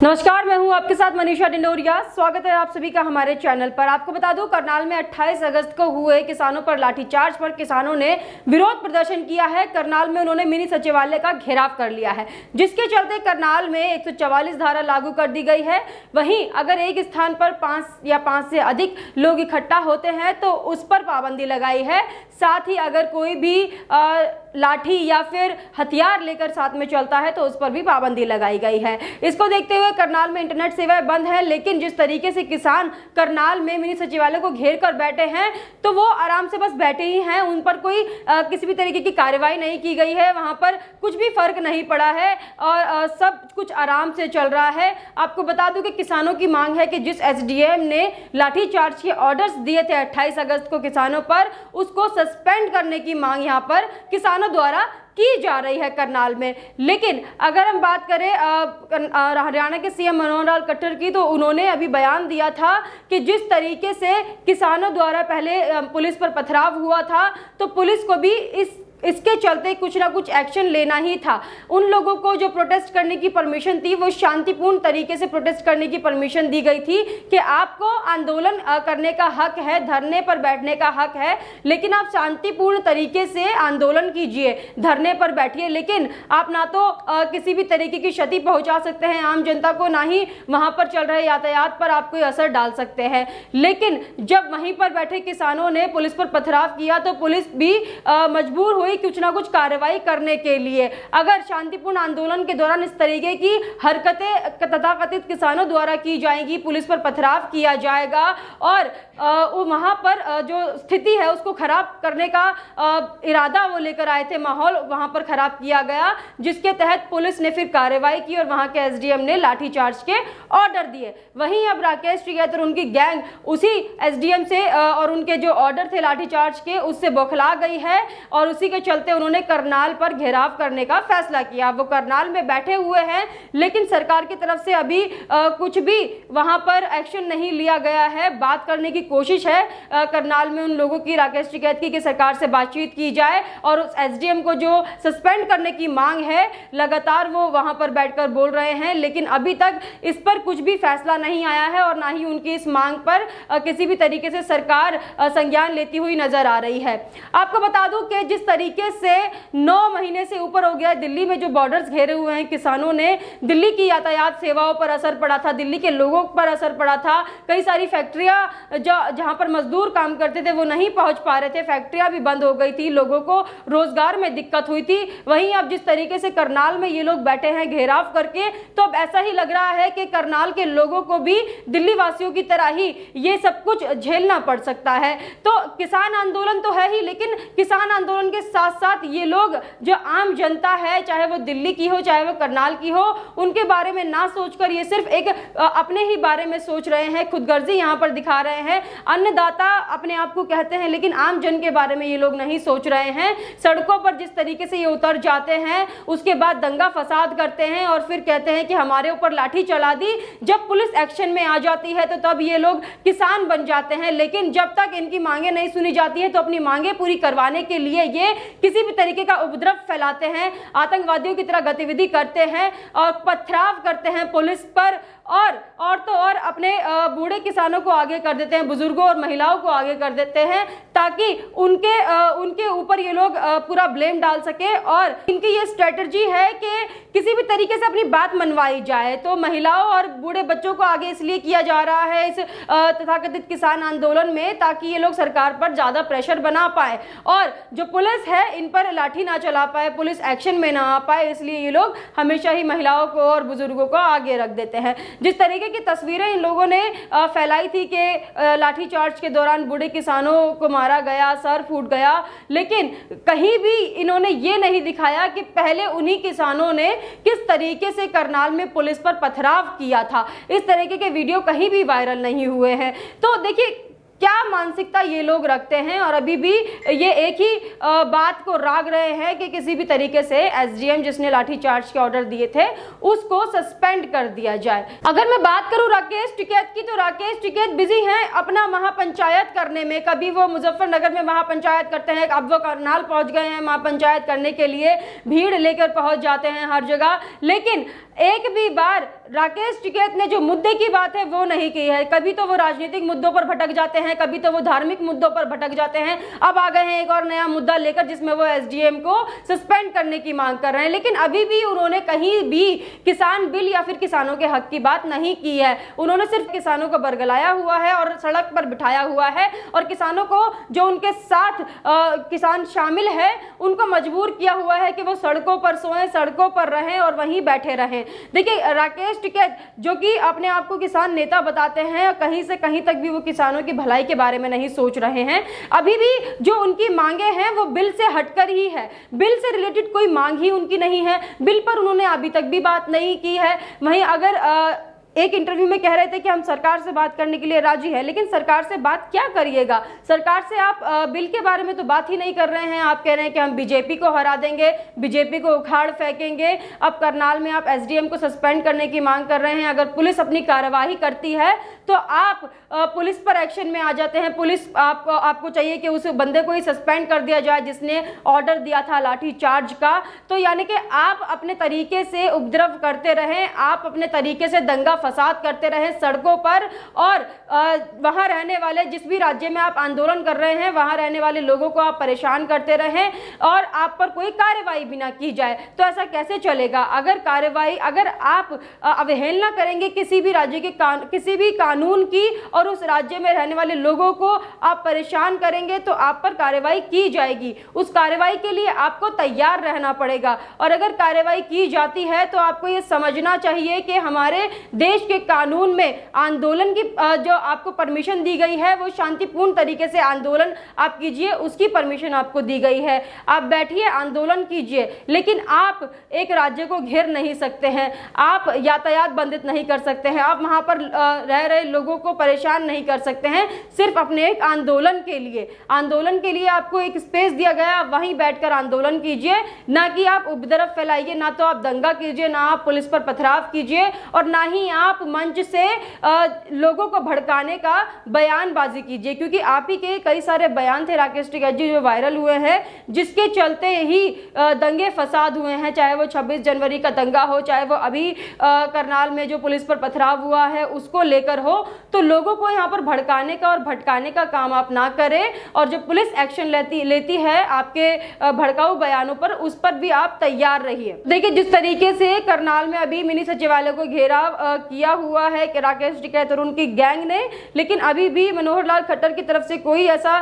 नमस्कार, मैं हूं आपके साथ मनीषा डिंडोरिया। स्वागत है आप सभी का हमारे चैनल पर। आपको बता दूं, करनाल में 28 अगस्त को हुए किसानों पर लाठीचार्ज पर किसानों ने विरोध प्रदर्शन किया है। करनाल में उन्होंने मिनी सचिवालय का घेराव कर लिया है, जिसके चलते करनाल में 144 धारा लागू कर दी गई है। वहीं अगर एक स्थान पर 5 या 5 से अधिक लोग इकट्ठा होते हैं तो उस पर पाबंदी लगाई है। साथ ही अगर कोई भी लाठी या फिर हथियार लेकर साथ में चलता है तो उस पर भी पाबंदी लगाई गई है। इसको देखते हुए करनाल में इंटरनेट सेवाएं बंद है, लेकिन जिस तरीके से किसान करनाल में मिनी सचिवालय को घेर कर बैठे हैं तो वो आराम से बस बैठे ही हैं। उन पर कोई किसी भी तरीके की कार्रवाई नहीं की गई है, वहां पर कुछ भी फर्क नहीं पड़ा है और सब कुछ आराम से चल रहा है। आपको बता दूं कि किसानों की मांग है कि जिस एसडीएम ने लाठीचार्ज के ऑर्डर्स दिए थे 28 अगस्त को किसानों पर, उसको सस्पेंड करने की मांग यहां पर किसानों द्वारा की जा रही है करनाल में। लेकिन अगर हम बात करें हरियाणा के सीएम मनोहर लाल खट्टर की, तो उन्होंने अभी बयान दिया था कि जिस तरीके से किसानों द्वारा पहले पुलिस पर पथराव हुआ था तो पुलिस को भी इसके चलते कुछ ना कुछ एक्शन लेना ही था। उन लोगों को जो प्रोटेस्ट करने की परमिशन थी वो शांतिपूर्ण तरीके से प्रोटेस्ट करने की परमिशन दी गई थी कि आपको आंदोलन करने का हक है, धरने पर बैठने का हक है, लेकिन आप शांतिपूर्ण तरीके से आंदोलन कीजिए, धरने पर बैठिए, लेकिन आप ना तो किसी भी तरीके की क्षति पहुंचा सकते हैं आम जनता को, ना ही वहां पर चल रहे यातायात पर आप कोई असर डाल सकते हैं। लेकिन जब वहीं पर बैठे किसानों ने पुलिस पर पथराव किया तो पुलिस भी मजबूर हुई कुछ ना कुछ कार्रवाई करने के लिए। अगर शांतिपूर्ण आंदोलन के दौरान इस तरीके की हरकतें तथाकथित किसानों द्वारा की जाएंगी, पुलिस पर पथराव किया जाएगा और वहां पर जो स्थिति है उसको खराब करने का इरादा वो लेकर आए थे, माहौल वहां पर खराब किया गया, जिसके तहत पुलिस ने फिर कार्रवाई की और वहां के एसडीएम ने लाठीचार्ज के ऑर्डर दिए। वहीं अब राकेश टिकैत और उनकी गैंग उसी एसडीएम से और उनके जो ऑर्डर थे लाठीचार्ज के उससे बौखला गई है और उसी के चलते उन्होंने करनाल पर घेराव करने का फैसला किया। वो करनाल में बैठे हुए हैं, लेकिन सरकार की तरफ से अभी कुछ भी वहां पर एक्शन नहीं लिया गया है। बात करने की कोशिश है करनाल में उन लोगों की, राकेश टिकैत की, कि सरकार से बातचीत की जाए और उस एसडीएम को जो सस्पेंड करने की मांग है लगातार वो वहां पर बैठकर बोल रहे हैं, लेकिन अभी तक इस पर कुछ भी फैसला नहीं आया है और ना ही उनकी इस मांग पर किसी भी तरीके से सरकार संज्ञान लेती हुई नजर आ रही है। आपको बता दूं कि जिस तरीके से 9 महीने से ऊपर हो गया दिल्ली में जो बॉर्डर्स घेरे हुए हैं किसानों ने, दिल्ली की यातायात सेवाओं पर असर पड़ा था, दिल्ली के लोगों पर असर पड़ा था। कई सारी फैक्ट्रियां जहां पर मजदूर काम करते थे वो नहीं पहुंच पा रहे थे, फैक्ट्रियां भी बंद हो गई थी, लोगों को रोजगार में दिक्कत हुई थी। वहीं अब जिस तरीके से करनाल में ये लोग बैठे हैं घेराव करके, तो अब ऐसा ही लग रहा है कि करनाल के लोगों को भी दिल्ली वासियों की तरह ही ये सब कुछ झेलना पड़ सकता है। तो किसान आंदोलन तो है ही, लेकिन किसान आंदोलन के साथ साथ ये लोग जो आम जनता है, चाहे वो दिल्ली की हो चाहे वो करनाल की हो, उनके बारे में ना सोचकर ये सिर्फ एक अपने ही बारे में सोच रहे हैं, खुदगर्जी यहाँ पर दिखा रहे हैं। अन्नदाता अपने आप को कहते हैं, लेकिन आम जन के बारे में ये लोग नहीं सोच रहे हैं। सड़कों पर जिस तरीके से ये उतर जाते हैं, उसके बाद दंगा फसाद करते हैं और फिर कहते हैं कि हमारे ऊपर लाठी चला दी। जब पुलिस एक्शन में आ जाती है तो तब ये लोग किसान बन जाते हैं, लेकिन जब तक इनकी मांगे नहीं सुनी जाती है तो अपनी मांगे पूरी करवाने के लिए ये किसी भी तरीके का उपद्रव फैलाते हैं, आतंकवादियों की तरह गतिविधि करते हैं और पथराव करते हैं पुलिस पर और तो और अपने बूढ़े किसानों को आगे कर देते हैं, बुजुर्गों और महिलाओं को आगे कर देते हैं, ताकि उनके ऊपर ये लोग पूरा ब्लेम डाल सके। और इनकी ये स्ट्रेटजी है कि किसी भी तरीके से अपनी बात मनवाई जाए। तो महिलाओं और बूढ़े बच्चों को आगे इसलिए किया जा रहा है इस तथाकथित किसान आंदोलन में, ताकि ये लोग सरकार पर ज्यादा प्रेशर बना पाए और जो पुलिस है इन पर लाठी ना चला पाए, पुलिस एक्शन में ना आ पाए, इसलिए ये लोग हमेशा ही महिलाओं को और बुजुर्गों को आगे रख देते हैं। जिस तरीके की तस्वीरें इन लोगों ने फैलाई थी कि लाठीचार्ज के दौरान बूढ़े किसानों को मारा गया, सर फूट गया, लेकिन कहीं भी इन्होंने ये नहीं दिखाया कि पहले उन्हीं किसानों ने किस तरीके से करनाल में पुलिस पर पथराव किया था। इस तरीके के वीडियो कहीं भी वायरल नहीं हुए हैं। तो देखिए क्या मानसिकता ये लोग रखते हैं और अभी भी ये एक ही बात को राग रहे हैं कि किसी भी तरीके से एसडीएम जिसने लाठीचार्ज के ऑर्डर दिए थे उसको सस्पेंड कर दिया जाए। अगर मैं बात करूं राकेश टिकैत की, तो राकेश टिकैत बिजी हैं अपना महापंचायत करने में। कभी वो मुजफ्फरनगर में महापंचायत करते हैं, अब वो करनाल पहुंच गए हैं महापंचायत करने के लिए, भीड़ लेकर पहुंच जाते हैं हर जगह, लेकिन एक भी बार राकेश टिकैत ने जो मुद्दे की बात है वो नहीं की है। कभी तो वो राजनीतिक मुद्दों पर भटक जाते हैं, कभी तो वो धार्मिक मुद्दों पर भटक जाते हैं। अब आ गए हैं एक और नया मुद्दा लेकर जिसमें वो एसडीएम को सस्पेंड करने की मांग कर रहे हैं, लेकिन अभी भी उन्होंने कहीं भी किसान बिल या फिर किसानों के हक की बात नहीं की है। उन्होंने सिर्फ किसानों को बरगलाया हुआ है और सड़क पर बिठाया हुआ है और किसानों को, जो उनके साथ किसान शामिल है, उनको मजबूर किया हुआ है कि वो सड़कों पर सोएं, सड़कों पर रहें और वहीं बैठे रहें। देखिए, राकेश टिकैत जो कि अपने आप को किसान नेता बताते हैं, कहीं से कहीं तक भी वो किसानों की भलाई के बारे में नहीं सोच रहे हैं। अभी भी जो उनकी मांगे हैं वो बिल से हटकर ही है, बिल से रिलेटेड कोई मांग ही उनकी नहीं है। बिल पर उन्होंने अभी तक भी बात नहीं की है। वहीं अगर एक इंटरव्यू में कह रहे थे कि हम सरकार से बात करने के लिए राजी है, लेकिन सरकार से बात क्या करिएगा? सरकार से आप बिल के बारे में तो बात ही नहीं कर रहे हैं। आप कह रहे हैं कि हम बीजेपी को हरा देंगे, बीजेपी को उखाड़ फेंकेंगे। अब करनाल में आप एसडीएम को सस्पेंड करने की मांग कर रहे हैं। अगर पुलिस अपनी कार्यवाही करती है तो आप पुलिस पर एक्शन में आ जाते हैं। पुलिस आपको चाहिए कि उस बंदे को ही सस्पेंड कर दिया जाए जिसने ऑर्डर दिया था लाठी चार्ज का। तो यानी कि आप अपने तरीके से उपद्रव करते रहें, आप अपने तरीके से दंगा फसाद करते रहें सड़कों पर, और वहां रहने वाले, जिस भी राज्य में आप आंदोलन कर रहे हैं वहां रहने वाले लोगों को आप परेशान करते रहें और आप पर कोई कार्रवाई भी ना की जाए, तो ऐसा कैसे चलेगा? अगर आप अवहेलना करेंगे किसी भी राज्य के किसी भी कानून की और उस राज्य में रहने वाले लोगों को आप परेशान करेंगे तो आप पर कार्रवाई की जाएगी। उस कार्रवाई के लिए आपको तैयार रहना पड़ेगा, और अगर कार्रवाई की जाती है तो आपको ये समझना चाहिए कि हमारे देश के कानून में आंदोलन की जो आपको परमिशन दी गई है वो शांतिपूर्ण तरीके से आंदोलन आप कीजिए, उसकी परमिशन आपको दी गई है। आप बैठिए, आंदोलन कीजिए, लेकिन आप एक राज्य को घेर नहीं सकते हैं, आप यातायात बंदित नहीं कर सकते हैं, आप वहां पर रह रहे लोगों को परेशान नहीं कर सकते हैं। सिर्फ अपने एक आंदोलन के लिए आपको एक स्पेस दिया गया, वहीं बैठकर आंदोलन कीजिए, ना कि आप उपद्रव फैलाइए, ना तो आप दंगा कीजिए, ना आप पुलिस पर पथराव कीजिए, और ना ही आप मंच से लोगों को भड़काने का बयानबाजी कीजिए। क्योंकि आप ही के कई सारे बयान थे राकेश टिकैत जी जो वायरल हुए हैं, जिसके चलते ही दंगे फसाद हुए हैं, चाहे वो 26 जनवरी का दंगा हो, चाहे वो अभी करनाल में जो पुलिस पर पथराव हुआ है उसको लेकर हो। तो लोगों को यहाँ पर भड़काने का और भटकाने का काम आप ना करें, और जो पुलिस एक्शन लेती है आपके भड़काऊ बयानों पर, उस पर भी आप तैयार रहिए। देखिए, जिस तरीके से करनाल में अभी मिनी सचिवालय को घेराव किया हुआ है कि राकेश टिकैत और उनकी गैंग ने, लेकिन अभी भी मनोहर लाल खट्टर की तरफ से कोई ऐसा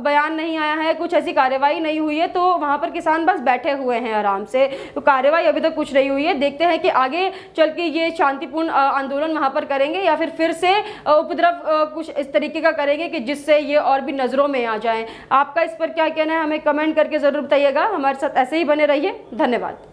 बयान नहीं आया है, कुछ ऐसी कार्रवाई नहीं हुई है। तो वहां पर किसान बस बैठे हुए हैं आराम से, तो कार्रवाई अभी तक कुछ नहीं हुई है। देखते हैं कि आगे चल के ये शांतिपूर्ण आंदोलन वहां पर करेंगे या फिर से उपद्रव कुछ इस तरीके का करेंगे कि जिससे ये और भी नजरों में आ जाए। आपका इस पर क्या कहना है हमें कमेंट करके जरूर बताइएगा। हमारे साथ ऐसे ही बने रहिए। धन्यवाद।